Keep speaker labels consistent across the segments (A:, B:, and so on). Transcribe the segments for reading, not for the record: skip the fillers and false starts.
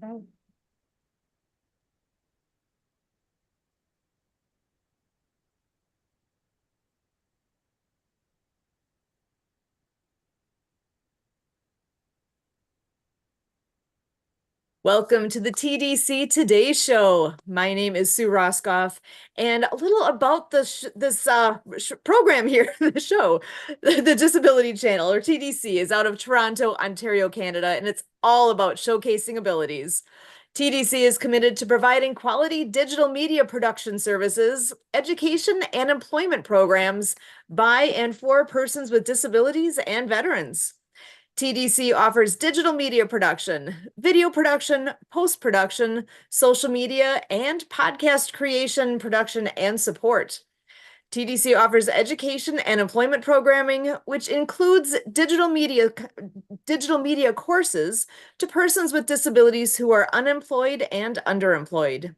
A: Welcome to the TDC Today Show. My name is Sue Roscoff, and a little about this program here, the show. The Disability Channel, or TDC, is out of Toronto, Ontario, Canada, and it's all about showcasing abilities. TDC is committed to providing quality digital media production services, education, and employment programs by and for persons with disabilities and veterans. TDC offers digital media production, video production, post-production, social media, and podcast creation, production, and support. TDC offers education and employment programming, which includes digital media courses to persons with disabilities who are unemployed and underemployed.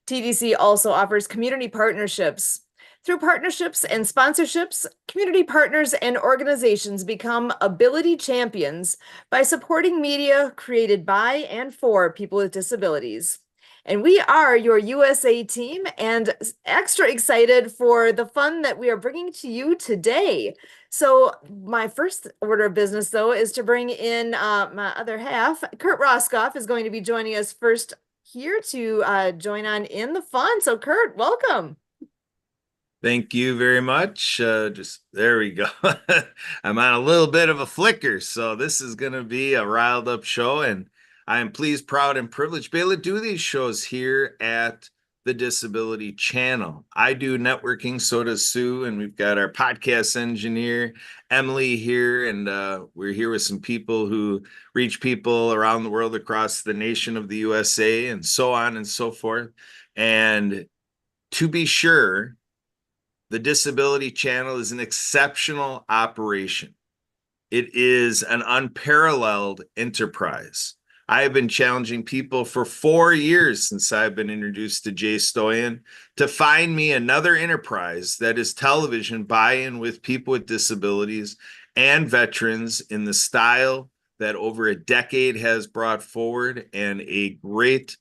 A: TDC also offers community partnerships. Through partnerships and sponsorships, community partners and organizations become ability champions by supporting media created by and for people with disabilities. And we are your USA team, and extra excited for the fun that we are bringing to you today. So my first order of business, though, is to bring in my other half. Kurt Roscoff is going to be joining us first here to join on in the fun. So Kurt, welcome.
B: Thank you very much. Just there we go. I'm on a little bit of a flicker, so this is going to be a riled up show, and I am pleased, proud, and privileged to be able to do these shows here at the Disability Channel. I do networking, so does Sue, and we've got our podcast engineer, Emily, here, and we're here with some people who reach people around the world, across the nation of the USA, and so on and so forth. And to be sure, the Disability Channel is an exceptional operation. It is an unparalleled enterprise. I have been challenging people for 4 years since I've been introduced to Jay Stoyan to find me another enterprise that is television by and with people with disabilities and veterans in the style that over a decade has brought forward, and a great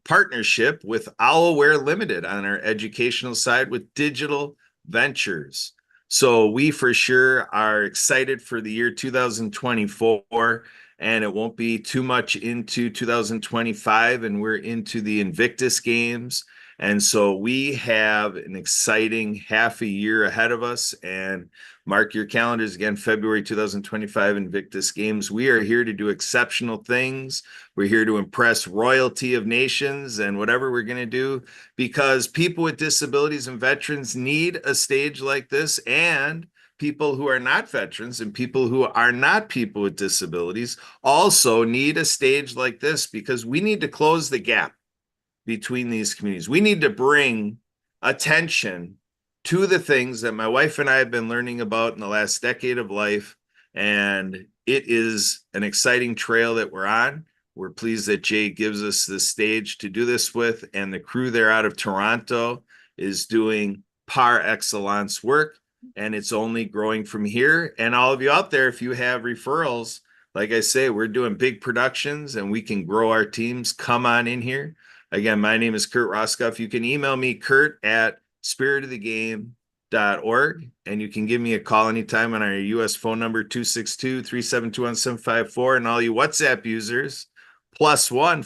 B: partnership with Owlware Limited on our educational side with digital ventures. So we for sure are excited for the year 2024, and it won't be too much into 2025, and we're into the Invictus Games. And so we have an exciting half a year ahead of us, and mark your calendars again, February 2025 Invictus Games. We are here to do exceptional things. We're here to impress royalty of nations and whatever we're going to do, because people with disabilities and veterans need a stage like this, and people who are not veterans and people who are not people with disabilities also need a stage like this, because we need to close the gap between these communities. We need to bring attention to the things that my wife and I have been learning about in the last decade of life. And it is an exciting trail that we're on. We're pleased that Jay gives us the stage to do this with, and the crew there out of Toronto is doing par excellence work, and it's only growing from here. And all of you out there, if you have referrals, like I say, we're doing big productions and we can grow our teams. Come on in here. Again, my name is Kurt Roscoff. You can email me, Kurt at spiritofthegame.org, and you can give me a call anytime on our US phone number, 262-372-1754. And all you WhatsApp users, +1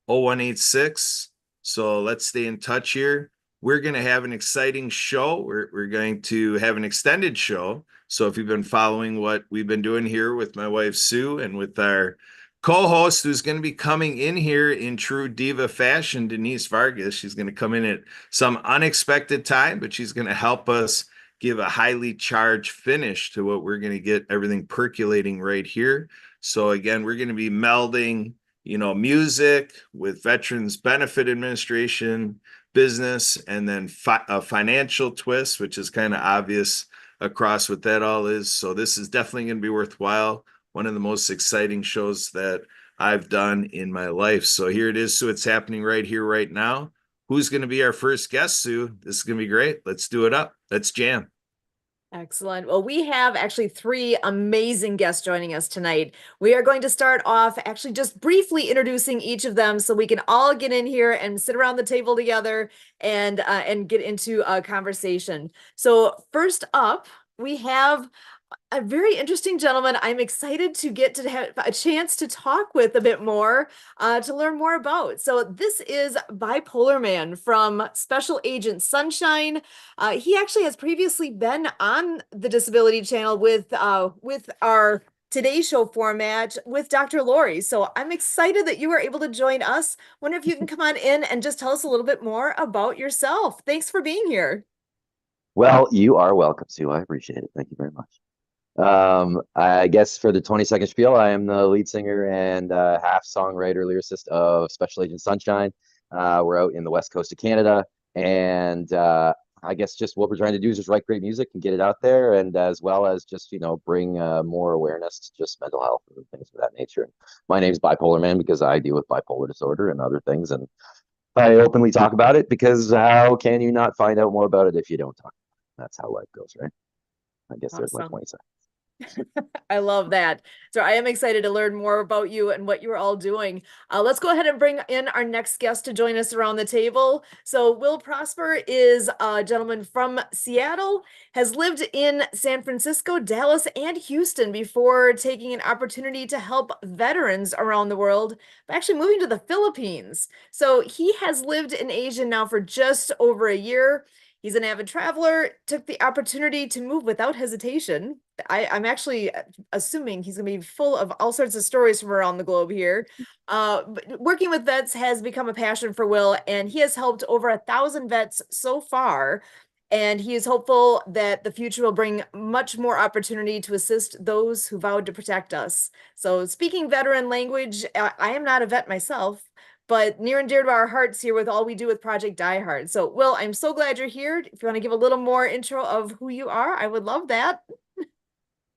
B: 414-514-0186. So let's stay in touch here. We're going to have an exciting show. We're going to have an extended show. So if you've been following what we've been doing here with my wife, Sue, and with our co-host who's going to be coming in here in true diva fashion, Denise Vargas. She's going to come in at some unexpected time, but she's going to help us give a highly charged finish to what we're going to get everything percolating right here. So again, we're going to be melding, music with Veterans Benefit Administration, business, and then a financial twist, which is kind of obvious across what that all is. So this is definitely going to be worthwhile. One of the most exciting shows that I've done in my life. So here it is. So it's happening right here, right now. Who's going to be our first guest, Sue? This is going to be great. Let's do it up. Let's jam.
A: Excellent. Well, we have actually three amazing guests joining us tonight. We are going to start off actually just briefly introducing each of them so we can all get in here and sit around the table together and get into a conversation. So first up, we have a very interesting gentleman. I'm excited to get to have a chance to talk with a bit more, to learn more about. So this is Bipolar Man from Special Agent Sunshine. He actually has previously been on the Disability Channel with our Today Show format with Dr. Lori. So I'm excited that you were able to join us. Wonder if you can come on in and just tell us a little bit more about yourself. Thanks for being here.
C: Well, you are welcome, Sue. I appreciate it. Thank you very much. I guess for the 20-second spiel, I am the lead singer and half songwriter, lyricist of Special Agent Sunshine. We're out in the west coast of Canada, and I guess just what we're trying to do is just write great music and get it out there, and as well as just bring more awareness to just mental health and things of that nature. And my name's Bipolar Man because I deal with bipolar disorder and other things, and I openly talk about it because how can you not find out more about it if you don't talk? That's how life goes, right? I guess there's my
A: Awesome.
C: 20 seconds.
A: I love that. So I am excited to learn more about you and what you're all doing. Let's go ahead and bring in our next guest to join us around the table. So Will Prosper is a gentleman from Seattle, has lived in San Francisco, Dallas, and Houston before taking an opportunity to help veterans around the world by actually moving to the Philippines. So he has lived in Asia now for just over a year. He's an avid traveler, took the opportunity to move without hesitation. I'm actually assuming he's going to be full of all sorts of stories from around the globe here. Working with vets has become a passion for Will, and he has helped over 1,000 vets so far. And he is hopeful that the future will bring much more opportunity to assist those who vowed to protect us. So, speaking veteran language, I am not a vet myself, but near and dear to our hearts here with all we do with Project Die Hard. So, Will, I'm so glad you're here. If you want to give a little more intro of who you are, I would love that.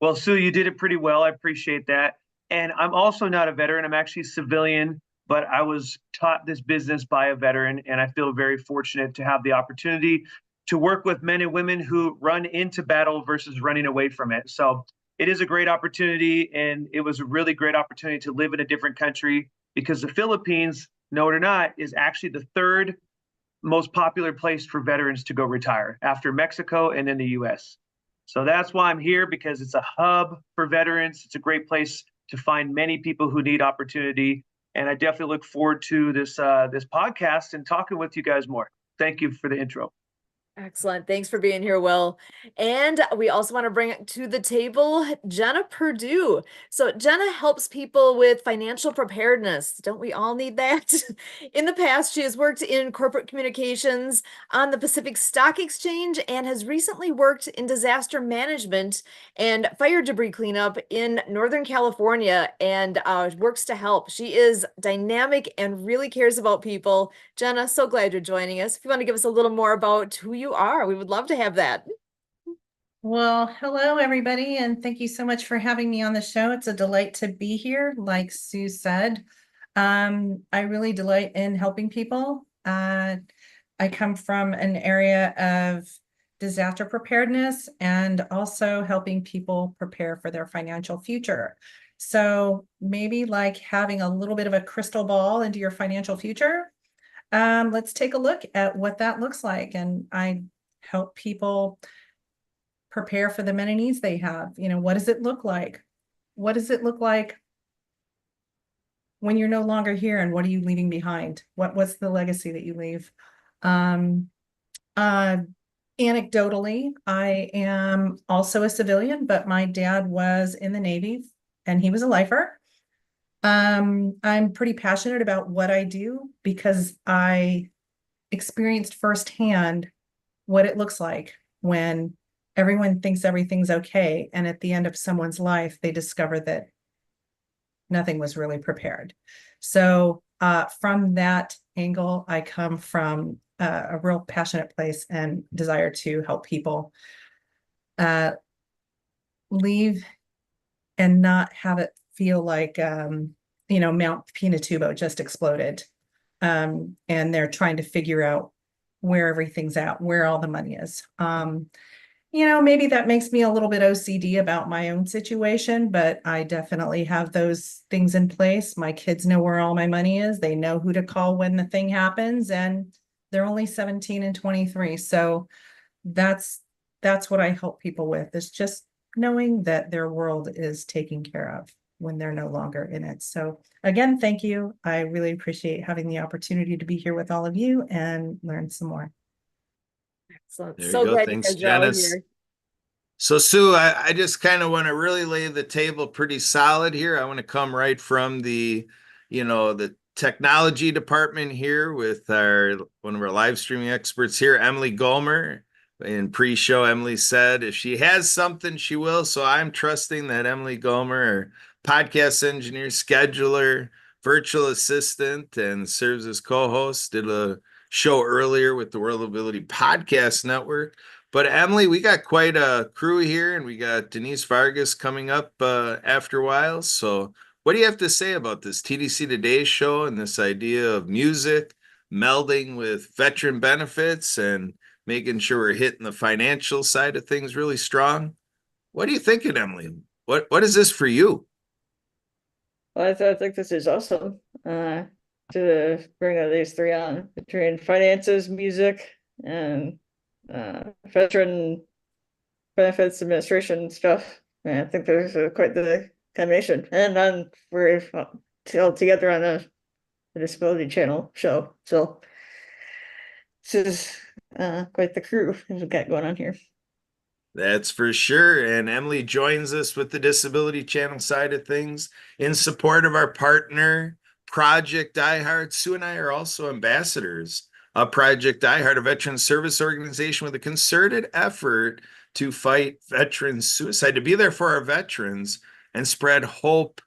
D: Well, Sue, you did it pretty well. I appreciate that. And I'm also not a veteran. I'm actually civilian, but I was taught this business by a veteran, and I feel very fortunate to have the opportunity to work with men and women who run into battle versus running away from it. So it is a great opportunity, and it was a really great opportunity to live in a different country because the Philippines, know it or not, is actually the third most popular place for veterans to go retire after Mexico and then the US. So that's why I'm here, because it's a hub for veterans. It's a great place to find many people who need opportunity. And I definitely look forward to this podcast and talking with you guys more. Thank you for the intro.
A: Excellent. Thanks for being here, Will. And we also want to bring to the table Jenna Purdue. So Jenna helps people with financial preparedness. Don't we all need that? In the past, she has worked in corporate communications on the Pacific Stock Exchange and has recently worked in disaster management and fire debris cleanup in Northern California and works to help. She is dynamic and really cares about people. Jenna, so glad you're joining us. If you want to give us a little more about who you are, we would love to have that.
E: Well, hello, everybody, and thank you so much for having me on the show. It's a delight to be here. Like Sue said, I really delight in helping people. I come from an area of disaster preparedness and also helping people prepare for their financial future. So maybe like having a little bit of a crystal ball into your financial future. Let's take a look at what that looks like. And I help people prepare for the many needs they have. What does it look like? What does it look like when you're no longer here, and what are you leaving behind? What's the legacy that you leave? Anecdotally, I am also a civilian, but my dad was in the Navy and he was a lifer. I'm pretty passionate about what I do because I experienced firsthand what it looks like when everyone thinks everything's okay, and at the end of someone's life, they discover that nothing was really prepared. So from that angle, I come from a real passionate place and desire to help people leave and not have it feel like Mount Pinatubo just exploded, and they're trying to figure out where everything's at, where all the money is. maybe that makes me a little bit OCD about my own situation, but I definitely have those things in place. My kids know where all my money is. They know who to call when the thing happens, and they're only 17 and 23. So that's what I help people with, is just knowing that their world is taken care of when they're no longer in it. So again, thank you. I really appreciate having the opportunity to be here with all of you and learn some more.
A: Excellent.
B: There you
A: So
B: go.
A: glad you
B: Thanks,
A: guys are all
B: Janice.
A: here.
B: So, Sue, I just kind of want to really lay the table pretty solid here. I want to come right from the technology department here with one of our live streaming experts here, Emily Gomer. In pre-show, Emily said if she has something, she will. So I'm trusting that Emily Gomer, our podcast engineer, scheduler, virtual assistant, and serves as co-host, did a show earlier with the World of Ability Podcast Network. But Emily, we got quite a crew here, and we got Denise Vargas coming up after a while. So, what do you have to say about this TDC Today show and this idea of music melding with veteran benefits and making sure we're hitting the financial side of things really strong? What are you thinking, Emily? What is this for you?
F: Well, I think this is awesome to bring all these three on between finances, music, and veteran benefits administration stuff. And I think there's quite the combination. And then we're all together on the Disability Channel show. So this is quite the crew we've got going on here.
B: That's for sure. And Emily joins us with the Disability Channel side of things in support of our partner, Project iHeart. Sue and I are also ambassadors of Project iHeart, a veteran service organization with a concerted effort to fight veteran suicide, to be there for our veterans and spread hope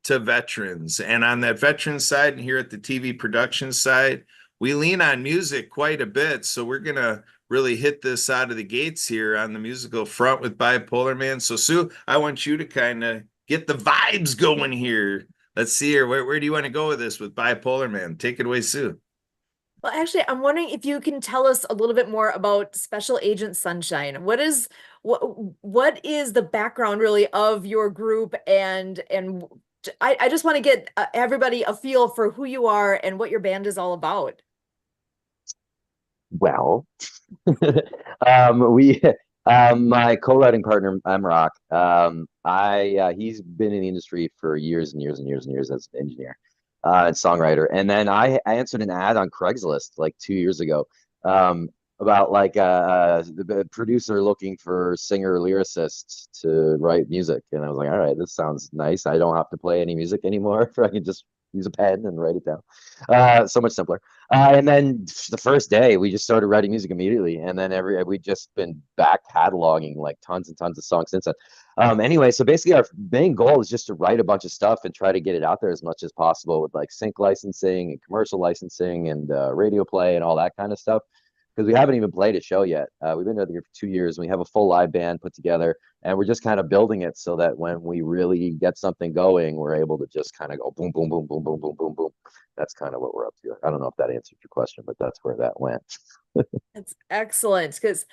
B: to veterans. And on that veteran side, and here at the TV production side, we lean on music quite a bit. So we're going to really hit this out of the gates here on the musical front with Bipolar Man. So, Sue, I want you to kind of get the vibes going here. Let's see here. Where do you want to go with this with Bipolar Man? Take it away, Sue.
A: Well, actually, I'm wondering if you can tell us a little bit more about Special Agent Sunshine. What is the background really of your group, and I just want to get everybody a feel for who you are and what your band is all about.
C: Well, we my co-writing partner, I'm Rock. He's been in the industry for years and years and years and years as an engineer and songwriter. And then I answered an ad on Craigslist like 2 years ago about like the producer looking for singer lyricists to write music. And I was like, all right, this sounds nice. I don't have to play any music anymore. I can just use a pen and write it down. So much simpler. And then the first day we just started writing music immediately. And then we just been back cataloging like tons and tons of songs since then. Anyway, so basically our main goal is just to write a bunch of stuff and try to get it out there as much as possible with like sync licensing and commercial licensing and radio play and all that kind of stuff. Because we haven't even played a show yet. We've been together for 2 years and we have a full live band put together, and we're just kind of building it so that when we really get something going, we're able to just kind of go boom, boom, boom, boom, boom, boom, boom, boom. That's kind of what we're up to. I don't know if that answered your question, but that's where that went.
A: That's excellent, because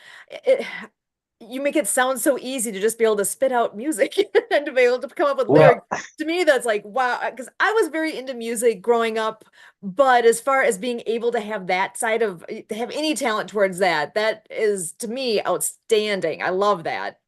A: you make it sound so easy to just be able to spit out music and to be able to come up with lyrics. To me, that's like, wow, because I was very into music growing up, but as far as being able to have that side of, to have any talent towards that, that is to me outstanding. I love that.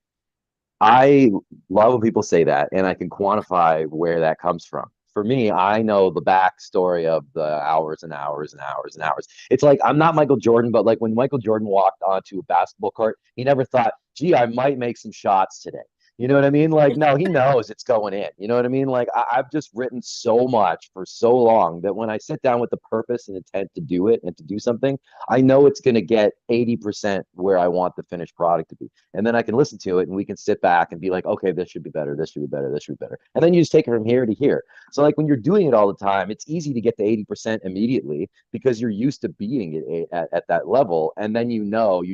C: I love when people say that, and I can quantify where that comes from. For me, I know the backstory of the hours and hours and hours and hours. It's like I'm not Michael Jordan, but like when Michael Jordan walked onto a basketball court, he never thought, gee, I might make some shots today. You know what I mean? Like, no, he knows it's going in. You know what I mean? Like, I've just written so much for so long that when I sit down with the purpose and intent to do it and to do something, I know it's going to get 80% where I want the finished product to be. And then I can listen to it and we can sit back and be like, okay, this should be better. This should be better. This should be better. And then you just take it from here to here. So like when you're doing it all the time, it's easy to get to 80% immediately because you're used to being it at that level. And then you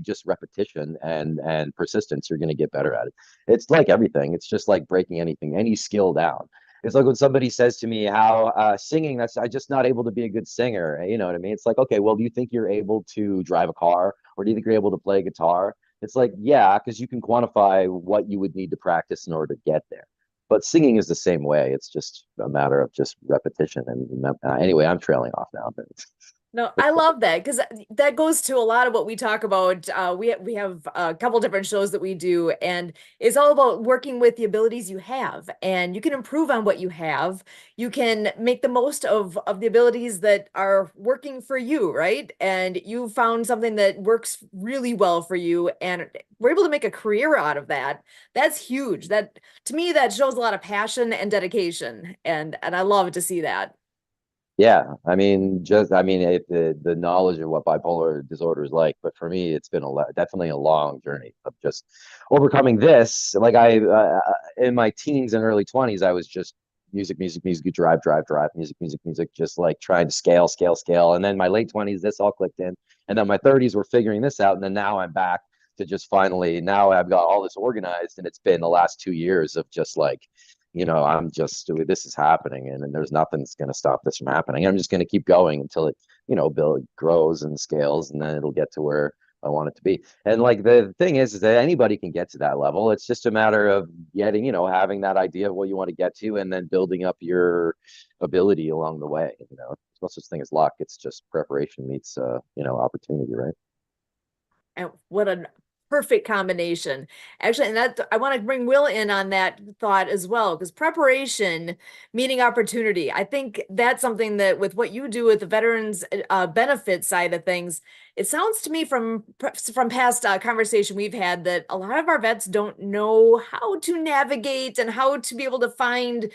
C: just repetition and persistence, you're going to get better at it. It's like everything. It's just like breaking any skill down. It's like when somebody says to me how singing, I'm just not able to be a good singer. You know what I mean? It's like, okay, well, do you think you're able to drive a car, or do you think you're able to play guitar? It's like, yeah, because you can quantify what you would need to practice in order to get there. But singing is the same way. It's just a matter of just repetition. And anyway, I'm trailing off now. But
A: No, I love that because that goes to a lot of what we talk about. We have a couple different shows that we do, and it's all about working with the abilities you have, and you can improve on what you have. You can make the most of the abilities that are working for you, right? And you found something that works really well for you, and we're able to make a career out of that. That's huge. That to me, that shows a lot of passion and dedication, and I love to see that.
C: yeah, I mean, the knowledge of what bipolar disorder is like, but for me, it's been definitely a long journey of just overcoming this. Like in my teens and early 20s, I was just music, music, music, drive, drive, drive, music, music, music, just like trying to scale, scale, scale. And then my late 20s, this all clicked in. And then my 30s, we're figuring this out. And then now I'm back to just finally, now I've got all this organized. And it's been the last 2 years of just like, I'm just, this is happening and there's nothing that's going to stop this from happening. I'm just going to keep going until it, build, grows and scales, and then it'll get to where I want it to be. And like the thing is that anybody can get to that level. It's just a matter of getting, having that idea of what you want to get to and then building up your ability along the way. There's no such thing as luck. It's just preparation meets, opportunity, right?
A: And what a perfect combination. Actually, and that I want to bring Will in on that thought as well, because preparation meeting opportunity. I think that's something that with what you do with the veterans benefit side of things, it sounds to me from past conversation we've had that a lot of our vets don't know how to navigate and how to be able to find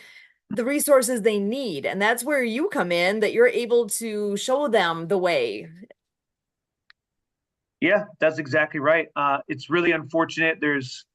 A: the resources they need. And that's where you come in, that you're able to show them the way.
D: Yeah, that's exactly right. It's really unfortunate. There's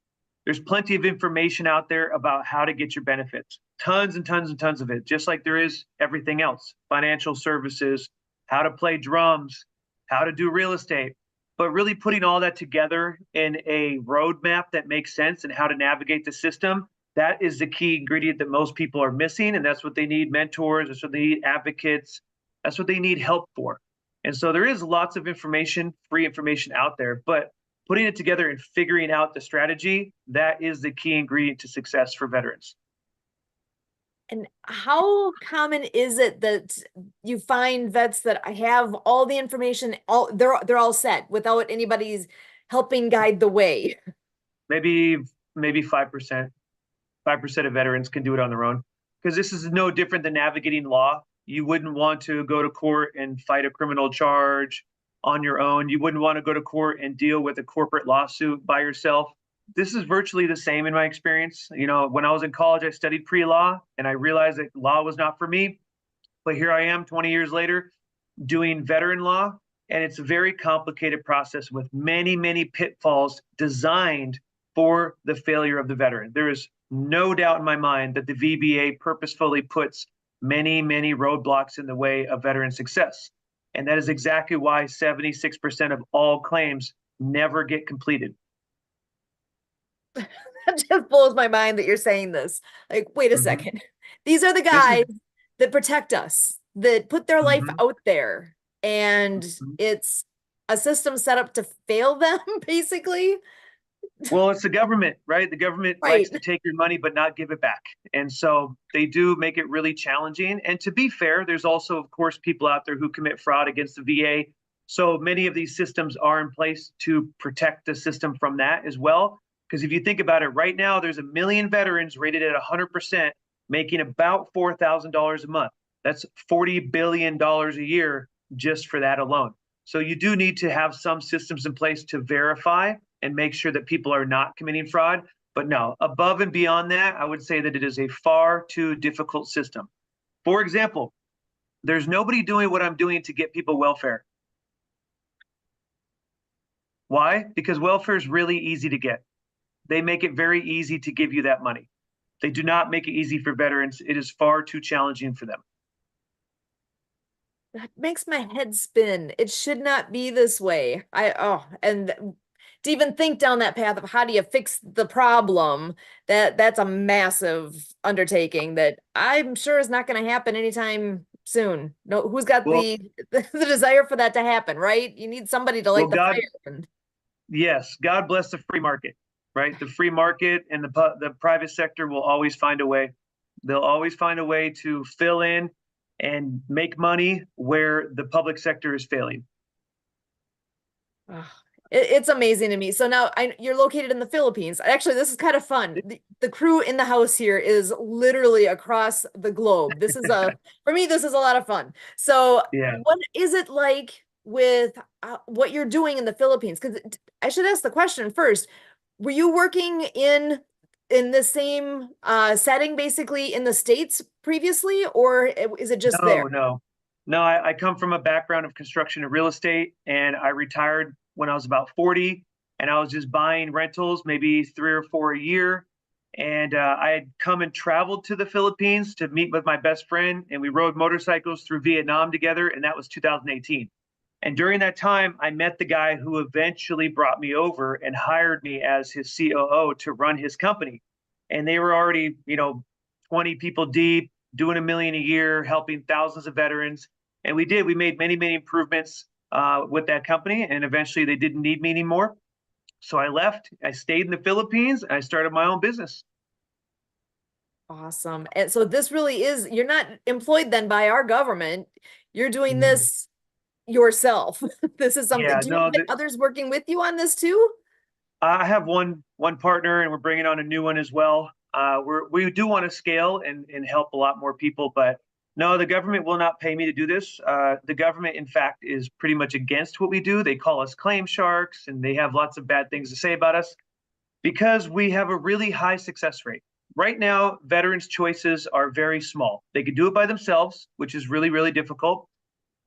D: plenty of information out there about how to get your benefits. Tons and tons and tons of it, just like there is everything else. Financial services, how to play drums, how to do real estate. But really putting all that together in a roadmap that makes sense and how to navigate the system, that is the key ingredient that most people are missing. And that's what they need mentors, that's what they need advocates, that's what they need help for. And so there is lots of information, free information out there, but putting it together and figuring out the strategy, that is the key ingredient to success for veterans.
A: And how common is it that you find vets that have all the information, they're all set without anybody's helping guide the way?
D: Maybe 5%. 5% of veterans can do it on their own, because this is no different than navigating law. You wouldn't want to go to court and fight a criminal charge on your own. You wouldn't want to go to court and deal with a corporate lawsuit by yourself. This is virtually the same in my experience. When I was in college, I studied pre-law and I realized that law was not for me. But here I am 20 years later doing veteran law. And it's a very complicated process with many, many pitfalls designed for the failure of the veteran. There is no doubt in my mind that the VBA purposefully puts many, many roadblocks in the way of veteran success. And that is exactly why 76% of all claims never get completed.
A: That just blows my mind that you're saying this. Like, wait a second. These are the guys that protect us, that put their life out there, and it's a system set up to fail them, basically.
D: Well, it's the government, right? The government likes to take your money but not give it back. And so they do make it really challenging. And to be fair, there's also, of course, people out there who commit fraud against the VA. So many of these systems are in place to protect the system from that as well. Because if you think about it, right now, there's 1 million veterans rated at 100%, making about $4,000 a month. That's $40 billion a year just for that alone. So you do need to have some systems in place to verify and make sure that people are not committing fraud. But no, above and beyond that, I would say that it is a far too difficult system. For example, there's nobody doing what I'm doing to get people welfare. Why? Because welfare is really easy to get. They make it very easy to give you that money. They do not make it easy for veterans. It is far too challenging for them.
A: That makes my head spin. It should not be this way. And to even think down that path of how do you fix the problem, that's a massive undertaking that I'm sure is not going to happen anytime soon. No, who's got the desire for that to happen, right? You need somebody to light the fire.
D: Yes, God bless the free market, right? The free market and the private sector will always find a way. They'll always find a way to fill in and make money where the public sector is failing.
A: Ah, it's amazing to me. So now you're located in the Philippines. Actually, this is kind of fun. The crew in the house here is literally across the globe. This is for me, this is a lot of fun. So
D: Yeah.
A: what is it like with what you're doing in the Philippines? Because I should ask the question first. Were you working in the same setting basically in the States previously, or is it just there?
D: No, I come from a background of construction and real estate, and I retired when I was about 40, and I was just buying rentals, maybe 3 or 4 a year. And I had come and traveled to the Philippines to meet with my best friend, and we rode motorcycles through Vietnam together, and that was 2018. And during that time, I met the guy who eventually brought me over and hired me as his COO to run his company. And they were already, 20 people deep, doing $1 million a year, helping thousands of veterans. And we made many, many improvements with that company. And eventually they didn't need me anymore. So I left, I stayed in the Philippines, and I started my own business.
A: Awesome. And so this really is, you're not employed then by our government. You're doing this yourself. This is something.
D: Yeah,
A: Do you
D: no,
A: have others working with you on this too?
D: I have one partner, and we're bringing on a new one as well. We do want to scale and help a lot more people, but no, the government will not pay me to do this. The government, in fact, is pretty much against what we do. They call us claim sharks, and they have lots of bad things to say about us because we have a really high success rate. Right now, veterans' choices are very small. They can do it by themselves, which is really, really difficult,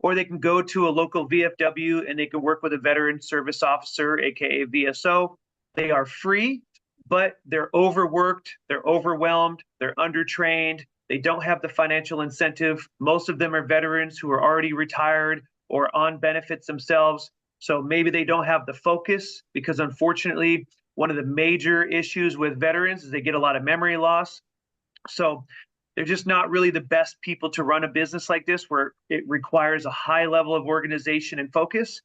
D: or they can go to a local VFW and they can work with a veteran service officer, aka VSO. They are free, but they're overworked, they're overwhelmed, they're undertrained, they don't have the financial incentive. Most of them are veterans who are already retired or on benefits themselves. So maybe they don't have the focus because, unfortunately, one of the major issues with veterans is they get a lot of memory loss. So they're just not really the best people to run a business like this, where it requires a high level of organization and focus.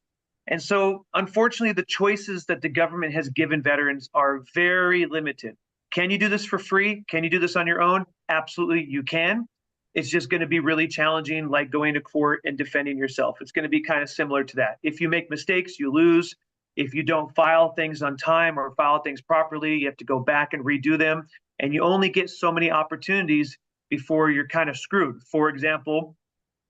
D: And so, unfortunately, the choices that the government has given veterans are very limited. Can you do this for free? Can you do this on your own? Absolutely, you can. It's just going to be really challenging, like going to court and defending yourself. It's going to be kind of similar to that. If you make mistakes, you lose. If you don't file things on time or file things properly, you have to go back and redo them. And you only get so many opportunities before you're kind of screwed. For example,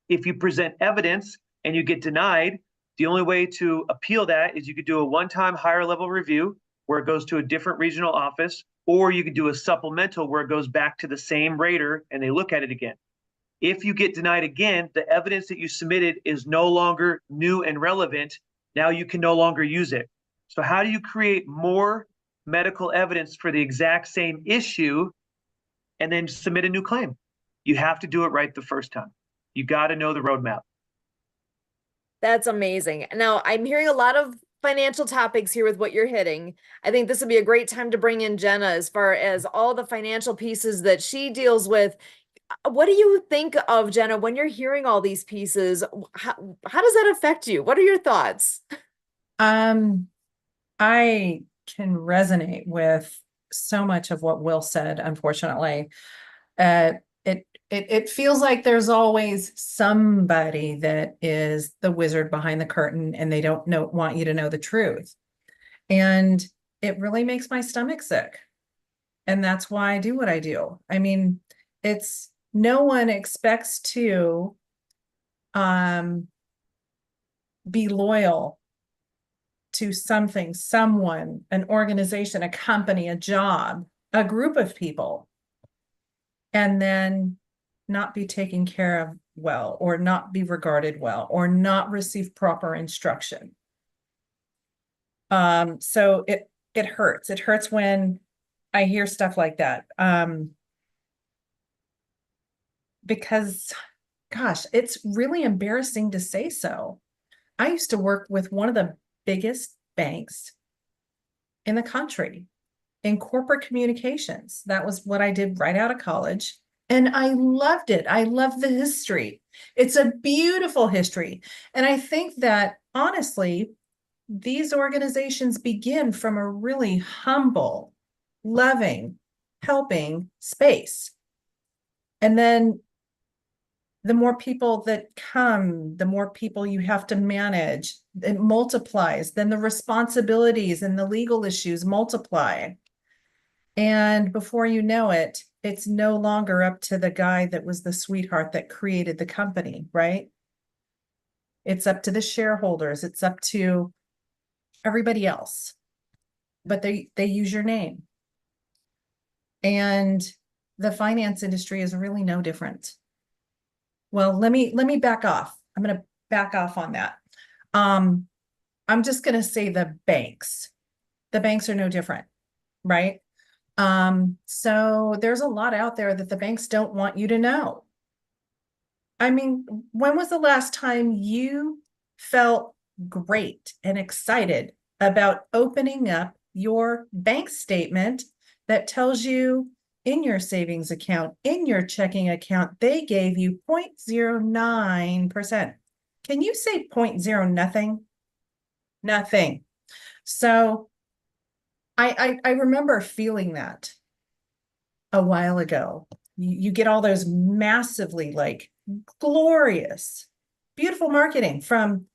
D: if you present evidence and you get denied, the only way to appeal that is you could do a one-time higher level review where it goes to a different regional office, or you could do a supplemental where it goes back to the same rater and they look at it again. If you get denied again, the evidence that you submitted is no longer new and relevant. Now you can no longer use it. So how do you create more medical evidence for the exact same issue and then submit a new claim? You have to do it right the first time. You got to know the roadmap.
A: That's amazing. Now, I'm hearing a lot of financial topics here with what you're hitting. I think this would be a great time to bring in Jenna as far as all the financial pieces that she deals with. What do you think of, Jenna, when you're hearing all these pieces? How does that affect you? What are your thoughts?
E: I can resonate with so much of what Will said, unfortunately. It feels like there's always somebody that is the wizard behind the curtain and they don't want you to know the truth. And it really makes my stomach sick. And that's why I do what I do. I mean, it's no one expects to be loyal to something, someone, an organization, a company, a job, a group of people, and then not be taken care of well, or not be regarded well, or not receive proper instruction. So it hurts. It hurts when I hear stuff like that. Because gosh, it's really embarrassing to say so. I used to work with one of the biggest banks in the country in corporate communications. That was what I did right out of college. And I loved it. I love the history. It's a beautiful history. And I think that honestly, these organizations begin from a really humble, loving, helping space. And then the more people that come, the more people you have to manage, it multiplies. Then the responsibilities and the legal issues multiply. And before you know it, it's no longer up to the guy that was the sweetheart that created the company, right? It's up to the shareholders. It's up to everybody else. But they use your name. And the finance industry is really no different. Well, let me back off. I'm going to back off on that. I'm just going to say the banks. The banks are no different, right? So there's a lot out there that the banks don't want you to know. I mean, when was the last time you felt great and excited about opening up your bank statement that tells you in your savings account, in your checking account, they gave you 0.09%. Can you say 0.0 nothing? Nothing. So I remember feeling that a while ago. You get all those massively like glorious, beautiful marketing from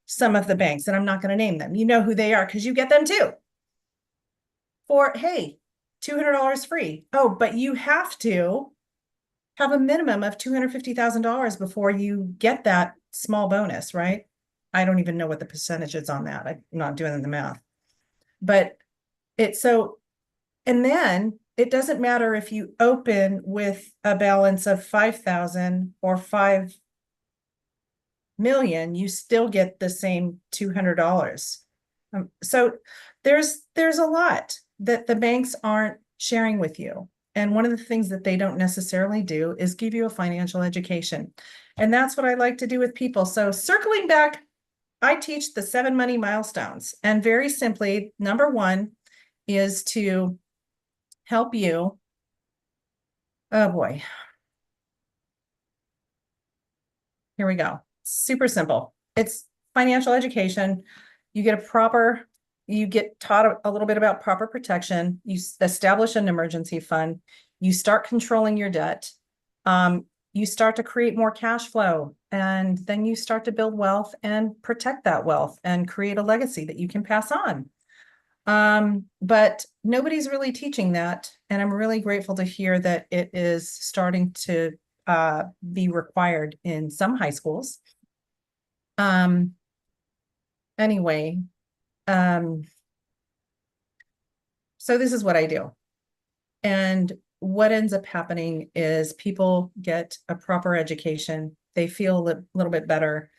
E: some of the banks, and I'm not going to name them. You know who they are because you get them too. For, hey, $200 free. Oh, but you have to have a minimum of $250,000 before you get that small bonus, right? I don't even know what the percentage is on that. I'm not doing the math. But it's so, and then it doesn't matter if you open with a balance of 5,000 or 5 million, you still get the same $200. So there's a lot that the banks aren't sharing with you. And one of the things that they don't necessarily do is give you a financial education. And that's what I like to do with people. So circling back, I teach the 7 money milestones. And very simply, number one is to help you. Oh boy. Here we go. Super simple. It's financial education. You get taught a little bit about proper protection. You establish an emergency fund. You start controlling your debt. You start to create more cash flow, and then you start to build wealth and protect that wealth and create a legacy that you can pass on. But nobody's really teaching that. And I'm really grateful to hear that it is starting to be required in some high schools. Anyway, so this is what I do. And what ends up happening is people get a proper education. They feel a little bit better,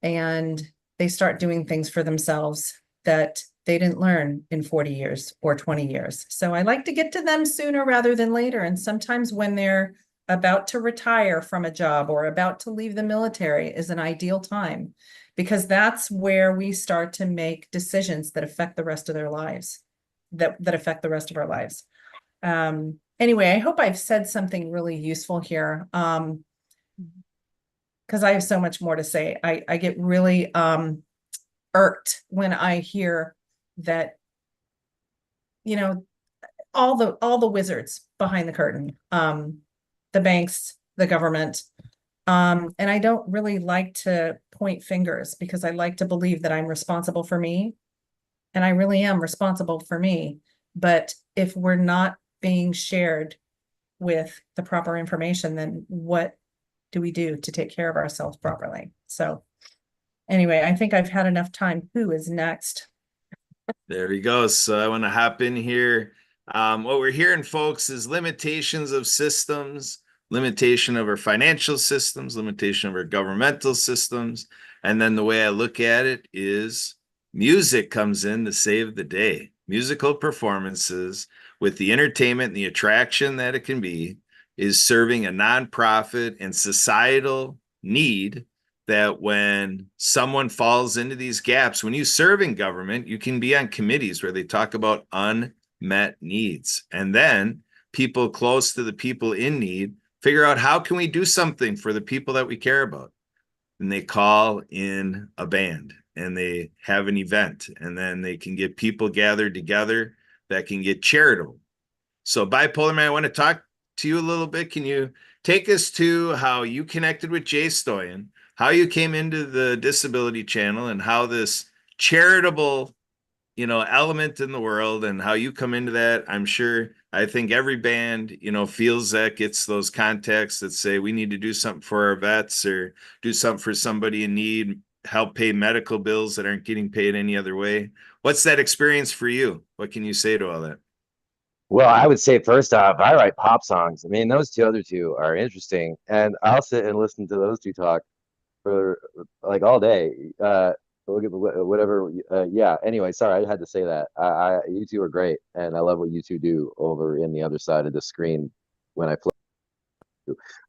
E: and they start doing things for themselves that they didn't learn in 40 years or 20 years. So I like to get to them sooner rather than later. And sometimes when they're about to retire from a job or about to leave the military is an ideal time, because that's where we start to make decisions that affect the rest of their lives, that affect the rest of our lives. Anyway, I hope I've said something really useful here, because I have so much more to say. I get really irked when I hear that, all the wizards behind the curtain, the banks, the government. And I don't really like to point fingers, because I like to believe that I'm responsible for me. And I really am responsible for me. But if we're not being shared with the proper information, then what do we do to take care of ourselves properly? So anyway, I think I've had enough time. Who is next?
B: There he goes. So I want to hop in here. What we're hearing, folks, is limitations of systems, limitation of our financial systems, limitation of our governmental systems. And then the way I look at it is music comes in to save the day. Musical performances, with the entertainment and the attraction that it can be, is serving a nonprofit and societal need, that when someone falls into these gaps, when you serve in government, you can be on committees where they talk about unmet needs. And then people close to the people in need figure out, how can we do something for the people that we care about? And they call in a band. and they have an event, and then they can get people gathered together that can get charitable. So Bipolar Man, I want to talk to you a little bit. Can you take us to how you connected with Jay Stoyan, how you came into the Disability Channel, and how this charitable, element in the world, and how you come into that? I think every band, feels that, gets those contacts that say we need to do something for our vets or do something for somebody in need, help pay medical bills that aren't getting paid any other way. What's that experience for you? What can you say to all that?
C: Well, I would say first off, I write pop songs. I mean, those other two are interesting, and I'll sit and listen to those two talk for like all day. Whatever. Yeah. Anyway, sorry, I had to say that. You two are great, and I love what you two do over in the other side of the screen when I play.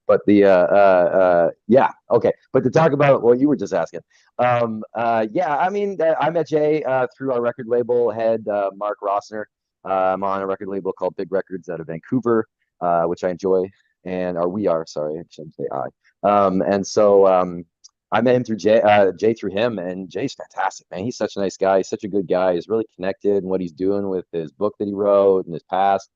C: But yeah, okay. But to talk about what you were just asking, yeah, I mean, I met Jay through our record label head, Mark Rossner. I'm on a record label called Big Records out of Vancouver, which I enjoy, or we are. Sorry, I shouldn't say I. And so I met him through Jay through him, and Jay's fantastic, man. He's such a nice guy. He's such a good guy. He's really connected in what he's doing with his book that he wrote and his past,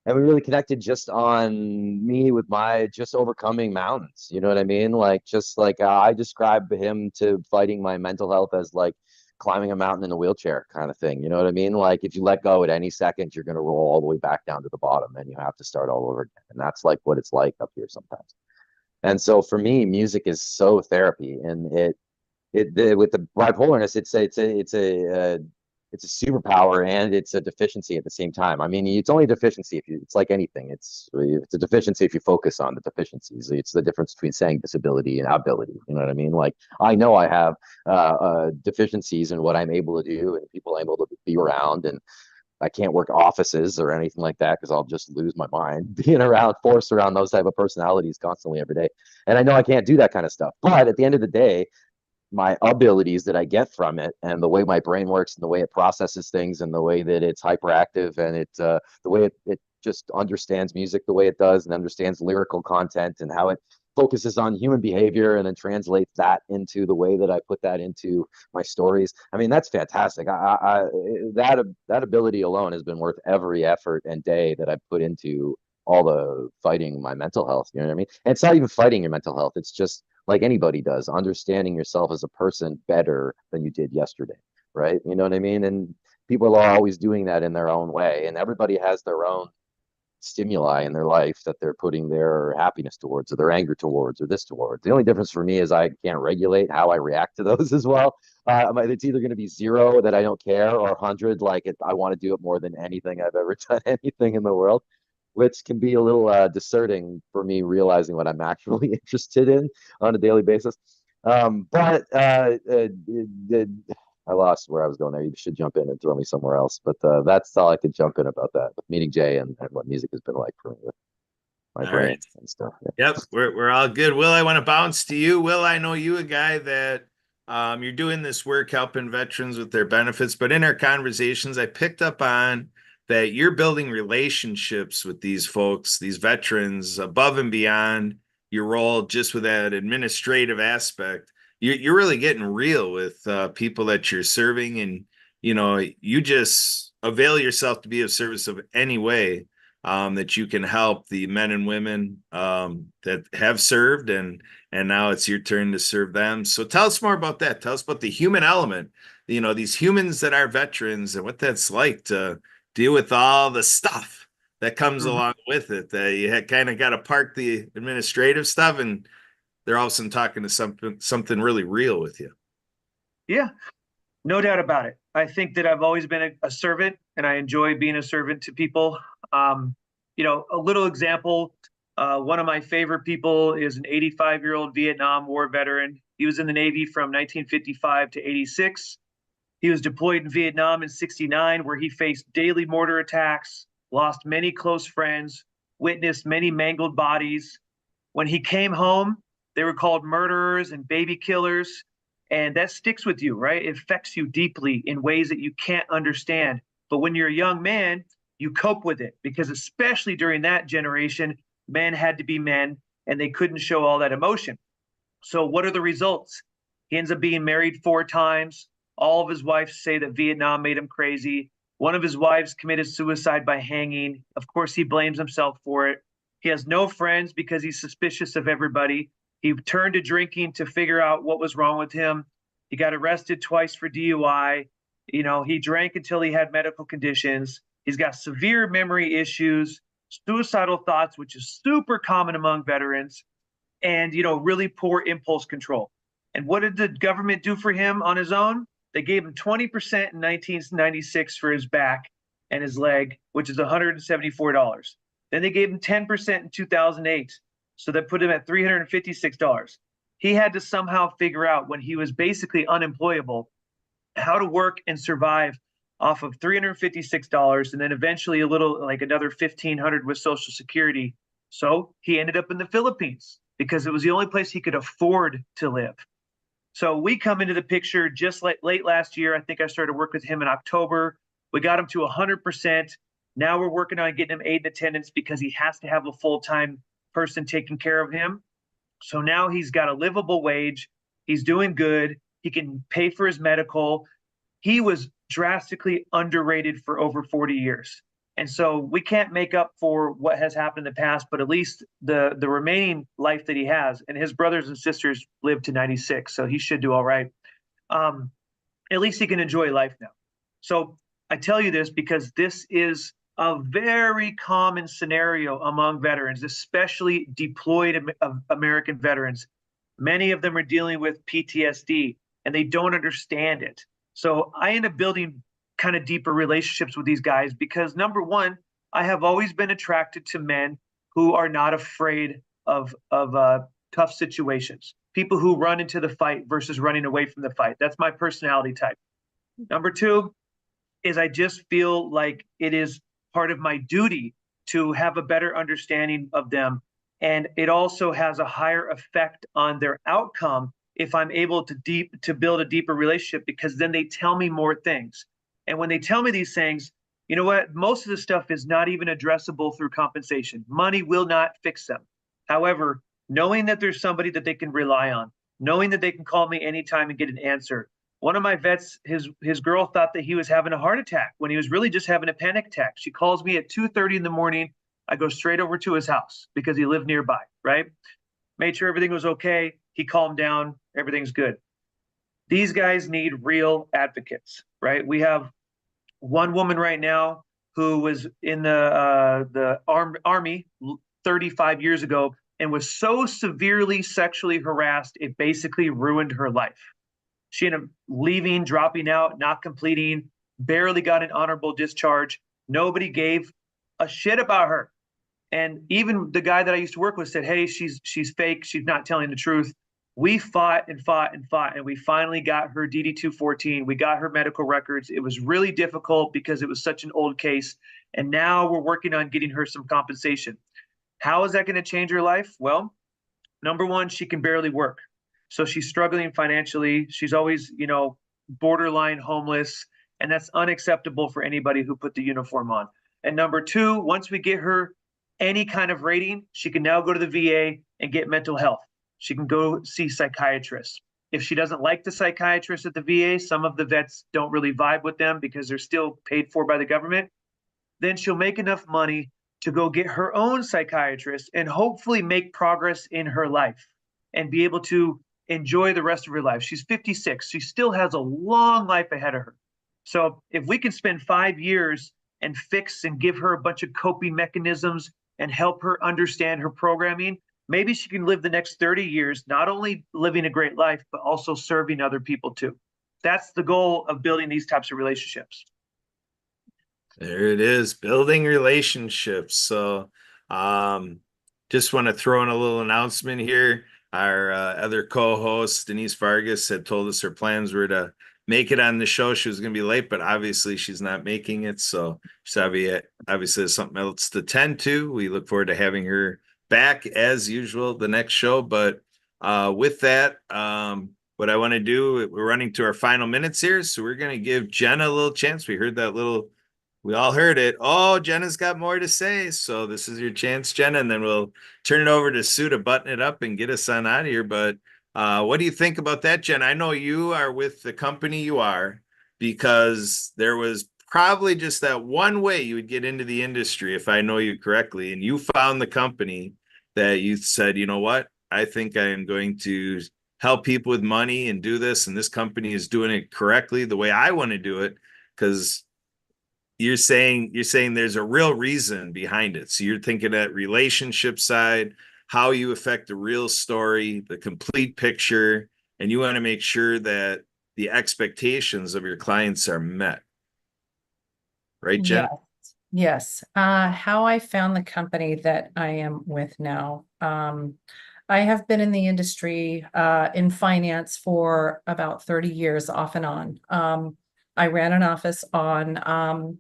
C: and we really connected just on me with my just overcoming mountains. You know what I mean? Like, just like I describe him to fighting my mental health as like climbing a mountain in a wheelchair kind of thing. You know what I mean? Like, if you let go at any second, you're going to roll all the way back down to the bottom, and you have to start all over again. And that's like what it's like up here sometimes. And so for me, music is so therapy, and with the bipolarness, it's a superpower and it's a deficiency at the same time. I mean, it's only a deficiency it's like anything. It's a deficiency if you focus on the deficiencies. It's the difference between saying disability and ability. You know what I mean? Like, I know I have deficiencies in what I'm able to do and people I'm able to be around, and I can't work offices or anything like that because I'll just lose my mind being forced around those type of personalities constantly every day. And I know I can't do that kind of stuff. But at the end of the day, my abilities that I get from it, and the way my brain works, and the way it processes things, and the way that it's hyperactive, and the way it just understands music the way it does, and understands lyrical content, and how it focuses on human behavior and then translates that into the way that I put that into my stories. I mean, that's fantastic. That ability alone has been worth every effort and day that I put into all the fighting my mental health. You know what I mean? And it's not even fighting your mental health. It's just like anybody does, understanding yourself as a person better than you did yesterday, right? You know what I mean? And people are always doing that in their own way, and everybody has their own stimuli in their life that they're putting their happiness towards, or their anger towards, or this towards. The only difference for me is I can't regulate how I react to those as well. It's either going to be 0, that I don't care, or 100, like I want to do it more than anything I've ever done anything in the world, which can be a little discerning for me, realizing what I'm actually interested in on a daily basis. But I lost where I was going there. You should jump in and throw me somewhere else. But that's all I could jump in about that, with meeting Jay and what music has been like for me with my
B: All
C: brain
B: right.
C: and stuff. Yeah.
B: Yep, we're all good. Will, I want to bounce to you. Will, I know you a guy that you're doing this work helping veterans with their benefits, but in our conversations, I picked up on that you're building relationships with these folks, these veterans, above and beyond your role just with that administrative aspect. You're really getting real with people that you're serving, and you just avail yourself to be of service of any way that you can help the men and women that have served, and now it's your turn to serve them. So tell us more about that. Tell us about the human element, these humans that are veterans, and what that's like to deal with all the stuff that comes along with it. That you kind of got to park the administrative stuff, and they're all of a sudden talking to something really real with you.
D: Yeah, no doubt about it. I think that I've always been a servant, and I enjoy being a servant to people. A little example, one of my favorite people is an 85-year-old Vietnam War veteran. He was in the Navy from 1955 to 86. He was deployed in Vietnam in 69, where he faced daily mortar attacks, lost many close friends, witnessed many mangled bodies. When he came home, they were called murderers and baby killers. And that sticks with you, right? It affects you deeply in ways that you can't understand. But when you're a young man, you cope with it, because especially during that generation, men had to be men and they couldn't show all that emotion. So what are the results? He ends up being married 4 times. All of his wives say that Vietnam made him crazy. One of his wives committed suicide by hanging. Of course, he blames himself for it. He has no friends because he's suspicious of everybody. He turned to drinking to figure out what was wrong with him. He got arrested twice for DUI. You know, he drank until he had medical conditions. He's got severe memory issues, suicidal thoughts, which is super common among veterans, and, you know, really poor impulse control. And what did the government do for him on his own? They gave him 20% in 1996 for his back and his leg, which is $174. Then they gave him 10% in 2008. So that put him at $356. He had to somehow figure out, when he was basically unemployable, how to work and survive off of $356, and then eventually a little, like another $1,500 with Social Security. So he ended up in the Philippines because it was the only place he could afford to live. So we come into the picture just like late last year. I think I started work with him in October. We got him to 100%. Now we're working on getting him aid and attendance because he has to have a full-time person taking care of him. So now he's got a livable wage. He's doing good. He can pay for his medical. He was drastically underrated for over 40 years. And so we can't make up for what has happened in the past, but at least the remaining life that he has, and his brothers and sisters lived to 96, so he should do all right. At least he can enjoy life now. So I tell you this because this is a very common scenario among veterans, especially deployed American veterans. Many of them are dealing with PTSD and they don't understand it. So I end up building kind of deeper relationships with these guys because, number one, I have always been attracted to men who are not afraid of tough situations, people who run into the fight versus running away from the fight. That's my personality type. Number two is I just feel like it is part of my duty to have a better understanding of them. And it also has a higher effect on their outcome if I'm able to build a deeper relationship, because then they tell me more things. And when they tell me these things, you know what? Most of the stuff is not even addressable through compensation. Money will not fix them. However, knowing that there's somebody that they can rely on, knowing that they can call me anytime and get an answer. One of my vets, his girl thought that he was having a heart attack when he was really just having a panic attack. She calls me at 2:30 in the morning. I go straight over to his house because he lived nearby, right? Made sure everything was okay. He calmed down. Everything's good. These guys need real advocates, right? We have one woman right now who was in the army 35 years ago and was so severely sexually harassed, it basically ruined her life. She ended up leaving, dropping out, not completing, barely got an honorable discharge. Nobody gave a shit about her. And even the guy that I used to work with said, hey, she's fake. She's not telling the truth. We fought and fought and fought, and we finally got her DD-214. We got her medical records. It was really difficult because it was such an old case. And now we're working on getting her some compensation. How is that going to change her life? Well, number one, she can barely work. So she's struggling financially. She's always, borderline homeless, and that's unacceptable for anybody who put the uniform on. And number two, once we get her any kind of rating, she can now go to the VA and get mental health. She can go see psychiatrists. If she doesn't like the psychiatrist at the VA, some of the vets don't really vibe with them because they're still paid for by the government, then she'll make enough money to go get her own psychiatrist and hopefully make progress in her life and be able to enjoy the rest of her life. She's 56. She still has a long life ahead of her. So if we can spend 5 years and fix and give her a bunch of coping mechanisms and help her understand her programming, maybe she can live the next 30 years, not only living a great life, but also serving other people too. That's the goal of building these types of relationships.
B: There it is, building relationships. So just want to throw in a little announcement here. Our other co-host, Denise Vargas, had told us her plans were to make it on the show. She was going to be late, but obviously she's not making it. So she's obviously has something else to tend to. We look forward to having her back as usual the next show. But with that, what I want to do, we're running to our final minutes here. So we're going to give Jenna a little chance. We heard that we all heard it. Oh, Jenna's got more to say. So this is your chance, Jenna. And then we'll turn it over to Sue to button it up and get us on out of here. But What do you think about that, Jen? I know you are with the company you are because there was probably just that one way you would get into the industry, if I know you correctly, and you found the company that you said, you know what, I think I am going to help people with money and do this, and this company is doing it correctly the way I want to do it, because you're saying there's a real reason behind it. So you're thinking that relationship side, how you affect the real story, the complete picture, and you want to make sure that the expectations of your clients are met. Right, Jen?
E: Yes, yes. How I found the company that I am with now. I have been in the industry in finance for about 30 years off and on. I ran an office on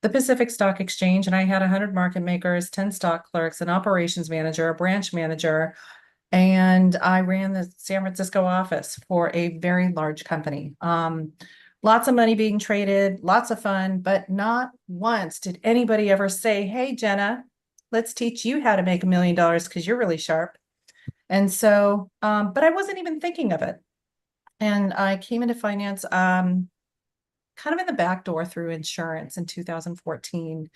E: the Pacific Stock Exchange, and I had 100 market makers, 10 stock clerks, an operations manager, a branch manager, and I ran the San Francisco office for a very large company. Lots of money being traded, lots of fun, but not once did anybody ever say, "Hey, Jenna, let's teach you how to make $1 million because you're really sharp." And so, but I wasn't even thinking of it. And I came into finance kind of in the back door through insurance in 2014.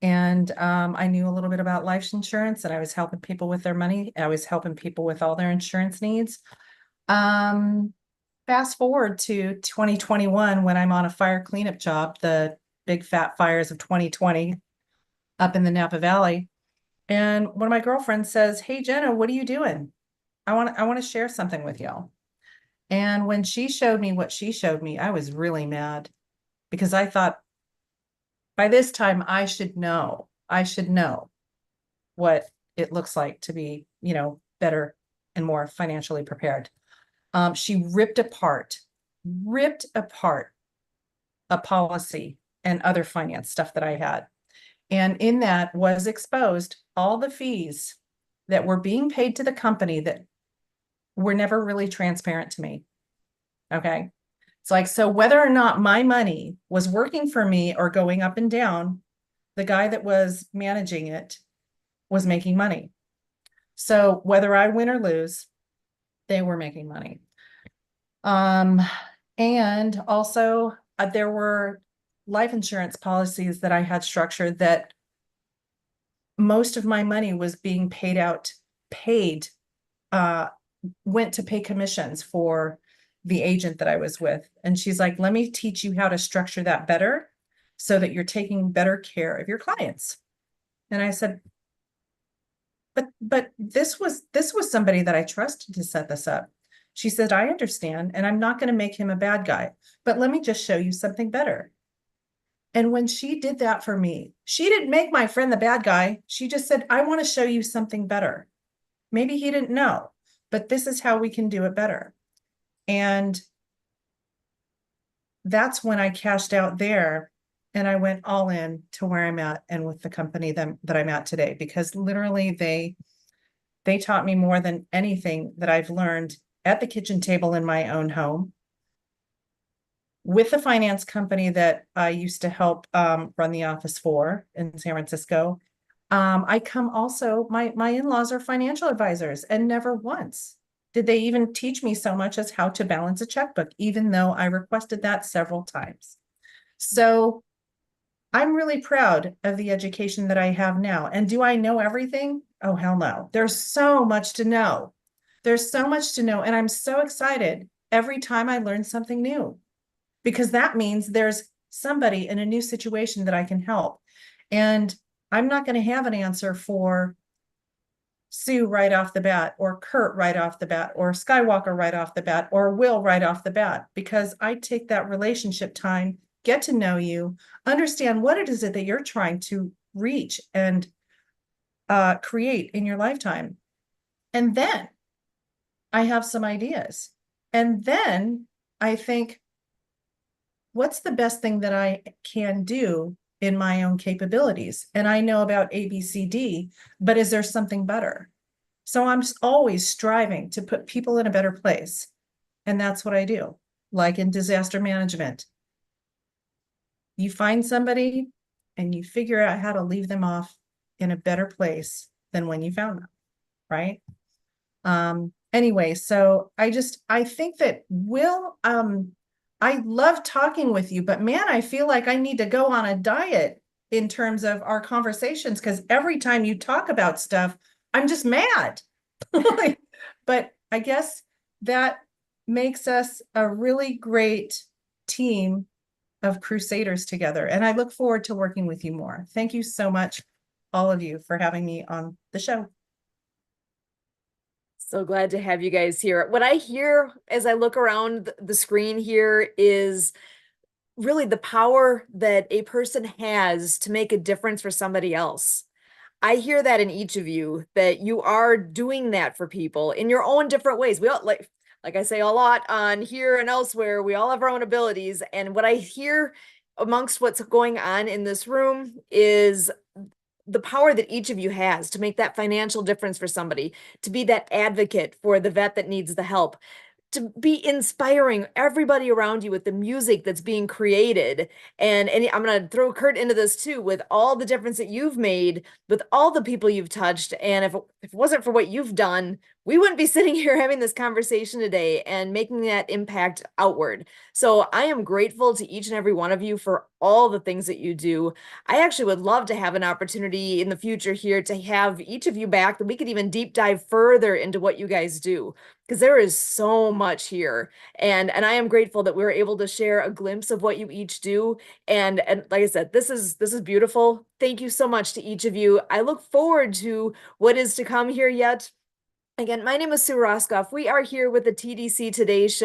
E: And I knew a little bit about life insurance, and I was helping people with their money. I was helping people with all their insurance needs. Fast forward to 2021 when I'm on a fire cleanup job, the big fat fires of 2020 up in the Napa Valley. And one of my girlfriends says, "Hey, Jenna, what are you doing? I want to share something with you." And when she showed me what she showed me, I was really mad because I thought by this time I should know. I should know what it looks like to be, better and more financially prepared. She ripped apart a policy and other finance stuff that I had. And in that was exposed all the fees that were being paid to the company that were never really transparent to me. Okay. It's like, so whether or not my money was working for me or going up and down, the guy that was managing it was making money. So whether I win or lose, they were making money. And also there were life insurance policies that I had structured that most of my money was being went to pay commissions for the agent that I was with. And she's like, "Let me teach you how to structure that better so that you're taking better care of your clients." And I said, but this was somebody that I trusted to set this up. She said, "I understand, and I'm not going to make him a bad guy, but let me just show you something better." And when she did that for me, she didn't make my friend the bad guy. She just said, "I want to show you something better." Maybe he didn't know, but this is how we can do it better. And that's when I cashed out there and I went all in to where I'm at and with the company that I'm at today, because literally they taught me more than anything that I've learned at the kitchen table in my own home, with the finance company that I used to help run the office for in San Francisco. I come also, my in-laws are financial advisors, and never once did they even teach me so much as how to balance a checkbook, even though I requested that several times. So I'm really proud of the education that I have now. And do I know everything? Oh, hell no. There's so much to know. There's so much to know. And I'm so excited every time I learn something new, because that means there's somebody in a new situation that I can help. And I'm not going to have an answer for Sue right off the bat, or Kurt right off the bat, or Skywalker right off the bat, or Will right off the bat, because I take that relationship time, get to know you, understand what it is that you're trying to reach and create in your lifetime. And then I have some ideas. And then I think, what's the best thing that I can do in my own capabilities? And I know about ABCD, but is there something better? So I'm always striving to put people in a better place. And that's what I do. Like in disaster management, you find somebody and you figure out how to leave them off in a better place than when you found them, right? anyway, so I think that I love talking with you, but man, I feel like I need to go on a diet in terms of our conversations, because every time you talk about stuff, I'm just mad. But I guess that makes us a really great team of crusaders together. And I look forward to working with you more. Thank you so much, all of you, for having me on the show.
A: So glad to have you guys here. What I hear as I look around the screen here is really the power that a person has to make a difference for somebody else. I hear that in each of you, that you are doing that for people in your own different ways. We all, like I say a lot on here and elsewhere, we all have our own abilities. And what I hear amongst what's going on in this room is the power that each of you has to make that financial difference for somebody, to be that advocate for the vet that needs the help, to be inspiring everybody around you with the music that's being created. And I'm going to throw Kurt into this too, with all the difference that you've made, with all the people you've touched. And if it wasn't for what you've done, we wouldn't be sitting here having this conversation today and making that impact outward. So I am grateful to each and every one of you for all the things that you do. I actually would love to have an opportunity in the future here to have each of you back, that we could even deep dive further into what you guys do, because there is so much here. And I am grateful that we were able to share a glimpse of what you each do. And like I said, this is beautiful. Thank you so much to each of you. I look forward to what is to come here yet. Again, my name is Sue Roskoff. We are here with the TDC Today Show.